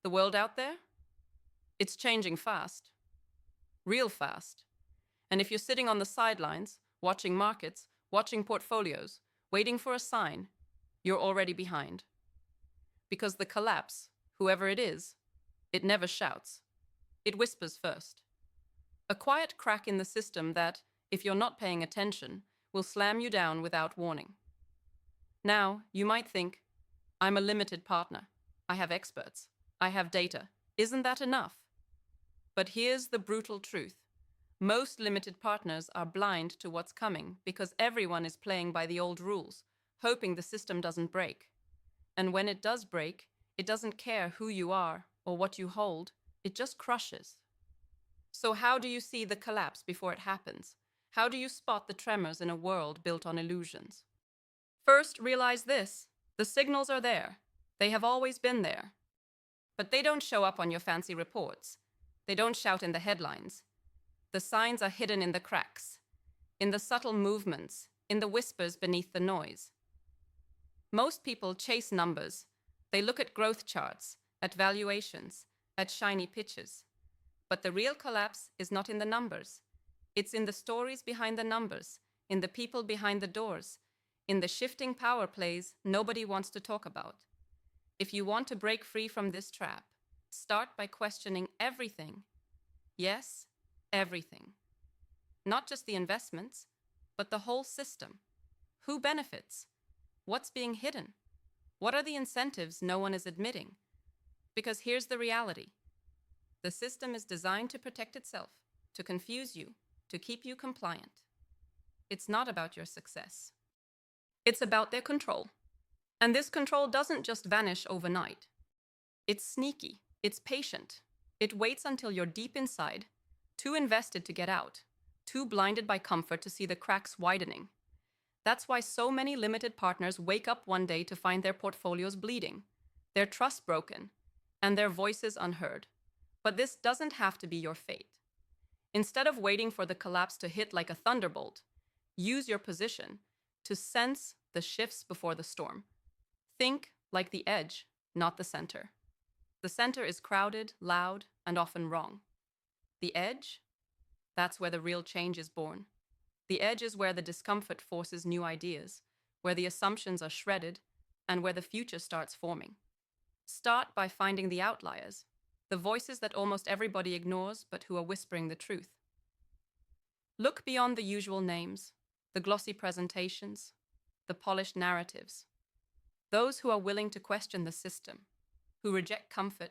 The world out there? It's changing fast, real fast. And if you're sitting on the sidelines, watching markets, watching portfolios, waiting for a sign, you're already behind. Because the collapse, whoever it is, it never shouts. It whispers first. A quiet crack in the system that, if you're not paying attention, will slam you down without warning. Now, you might think, I'm a limited partner. I have experts. I have data. Isn't that enough? But here's the brutal truth. Most limited partners are blind to what's coming because everyone is playing by the old rules, hoping the system doesn't break. And when it does break, it doesn't care who you are or what you hold, it just crushes. So how do you see the collapse before it happens? How do you spot the tremors in a world built on illusions? First, realize this. The signals are there. They have always been there. But they don't show up on your fancy reports. They don't shout in the headlines. The signs are hidden in the cracks, in the subtle movements, in the whispers beneath the noise. Most people chase numbers. They look at growth charts, at valuations, at shiny pitches. But the real collapse is not in the numbers. It's in the stories behind the numbers, in the people behind the doors, in the shifting power plays nobody wants to talk about. If you want to break free from this trap, start by questioning everything. Yes, everything. Not just the investments, but the whole system. Who benefits? What's being hidden? What are the incentives no one is admitting? Because here's the reality. The system is designed to protect itself, to confuse you, to keep you compliant. It's not about your success. It's about their control. And this control doesn't just vanish overnight. It's sneaky. It's patient. It waits until you're deep inside, too invested to get out, too blinded by comfort to see the cracks widening. That's why so many limited partners wake up one day to find their portfolios bleeding, their trust broken, and their voices unheard. But this doesn't have to be your fate. Instead of waiting for the collapse to hit like a thunderbolt, use your position to sense the shifts before the storm. Think like the edge, not the center. The center is crowded, loud, and often wrong. The edge? That's where the real change is born. The edge is where the discomfort forces new ideas, where the assumptions are shredded, and where the future starts forming. Start by finding the outliers, the voices that almost everybody ignores but who are whispering the truth. Look beyond the usual names, the glossy presentations, the polished narratives. Those who are willing to question the system, who reject comfort,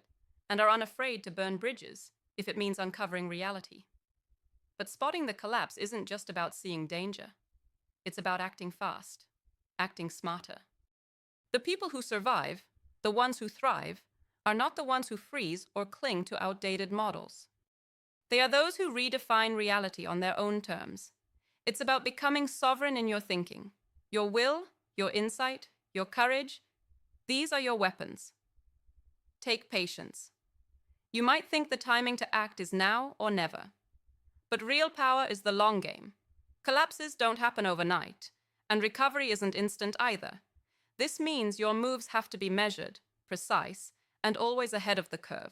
and are unafraid to burn bridges if it means uncovering reality. But spotting the collapse isn't just about seeing danger. It's about acting fast, acting smarter. The people who survive, the ones who thrive, are not the ones who freeze or cling to outdated models. They are those who redefine reality on their own terms. It's about becoming sovereign in your thinking. Your will, your insight, your courage, these are your weapons. Take patience. You might think the timing to act is now or never. But real power is the long game. Collapses don't happen overnight, and recovery isn't instant either. This means your moves have to be measured, precise, and always ahead of the curve.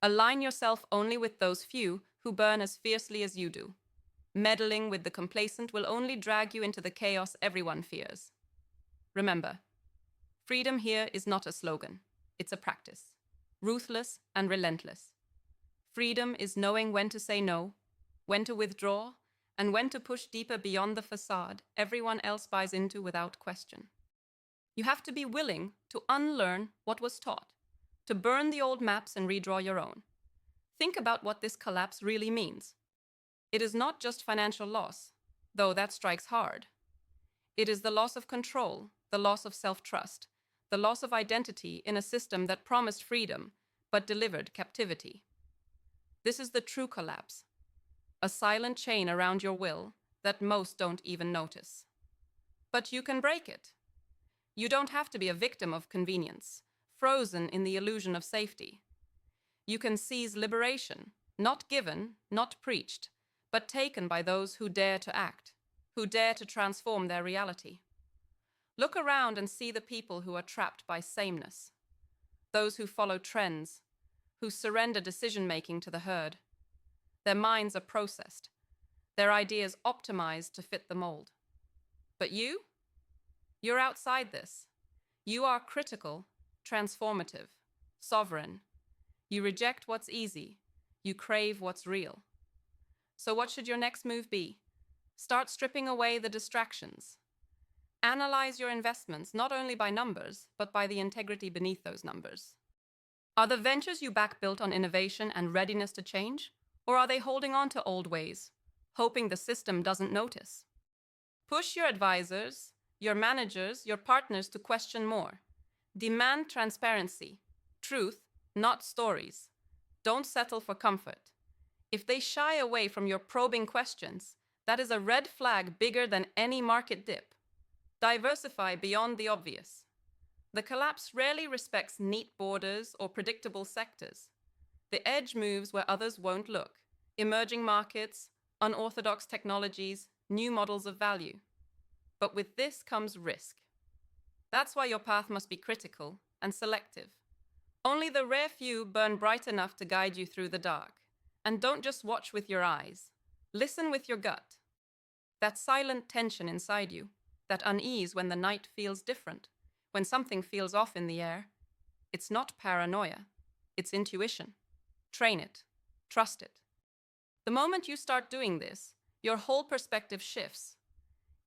Align yourself only with those few who burn as fiercely as you do. Meddling with the complacent will only drag you into the chaos everyone fears. Remember, freedom here is not a slogan. It's a practice. Ruthless and relentless. Freedom is knowing when to say no, when to withdraw, and when to push deeper beyond the facade everyone else buys into without question. You have to be willing to unlearn what was taught, to burn the old maps and redraw your own. Think about what this collapse really means. It is not just financial loss, though that strikes hard. It is the loss of control, the loss of self-trust, the loss of identity in a system that promised freedom but delivered captivity. This is the true collapse, a silent chain around your will that most don't even notice. But you can break it. You don't have to be a victim of convenience, frozen in the illusion of safety. You can seize liberation, not given, not preached, but taken by those who dare to act, who dare to transform their reality. Look around and see the people who are trapped by sameness, those who follow trends, who surrender decision-making to the herd. Their minds are processed, their ideas optimized to fit the mold. But you're outside this. You are critical, transformative, sovereign. You reject what's easy. You crave what's real. So what should your next move be? Start stripping away the distractions. Analyze your investments not only by numbers, but by the integrity beneath those numbers. Are the ventures you back built on innovation and readiness to change? Or are they holding on to old ways, hoping the system doesn't notice? Push your advisors, your managers, your partners to question more. Demand transparency, truth, not stories. Don't settle for comfort. If they shy away from your probing questions, that is a red flag bigger than any market dip. Diversify beyond the obvious. The collapse rarely respects neat borders or predictable sectors. The edge moves where others won't look. Emerging markets, unorthodox technologies, new models of value. But with this comes risk. That's why your path must be critical and selective. Only the rare few burn bright enough to guide you through the dark. And don't just watch with your eyes. Listen with your gut. That silent tension inside you, that unease when the night feels different, when something feels off in the air. It's not paranoia. It's intuition. Train it. Trust it. The moment you start doing this, your whole perspective shifts.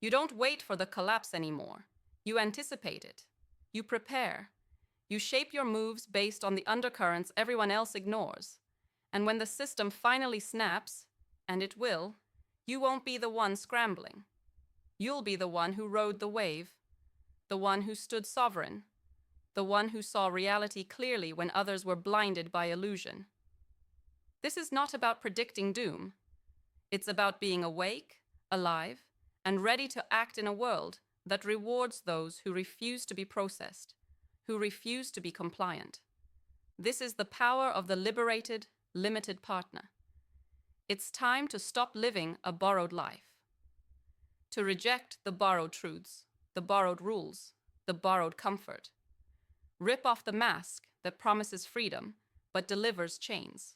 You don't wait for the collapse anymore. You anticipate it. You prepare. You shape your moves based on the undercurrents everyone else ignores. And when the system finally snaps, and it will, you won't be the one scrambling. You'll be the one who rode the wave, the one who stood sovereign, the one who saw reality clearly when others were blinded by illusion. This is not about predicting doom. It's about being awake, alive, and ready to act in a world that rewards those who refuse to be processed, who refuse to be compliant. This is the power of the liberated, limited partner. It's time to stop living a borrowed life, to reject the borrowed truths, the borrowed rules, the borrowed comfort. Rip off the mask that promises freedom but delivers chains.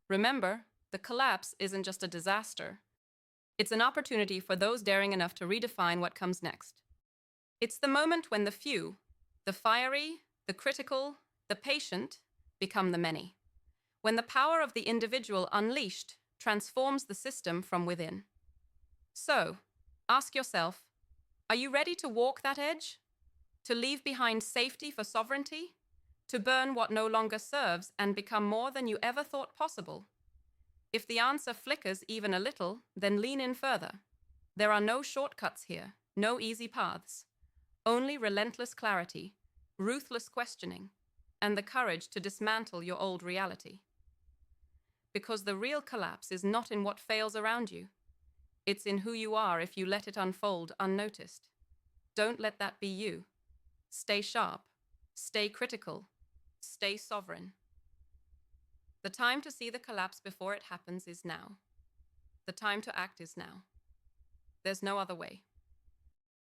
Remember, the collapse isn't just a disaster. It's an opportunity for those daring enough to redefine what comes next. It's the moment when the few, the fiery, the critical, the patient, become the many. When the power of the individual unleashed transforms the system from within. So, ask yourself, are you ready to walk that edge? To leave behind safety for sovereignty? To burn what no longer serves and become more than you ever thought possible? If the answer flickers even a little, then lean in further. There are no shortcuts here, no easy paths. Only relentless clarity, ruthless questioning, and the courage to dismantle your old reality. Because the real collapse is not in what fails around you. It's in who you are if you let it unfold unnoticed. Don't let that be you. Stay sharp, stay critical, stay sovereign. The time to see the collapse before it happens is now. The time to act is now. There's no other way.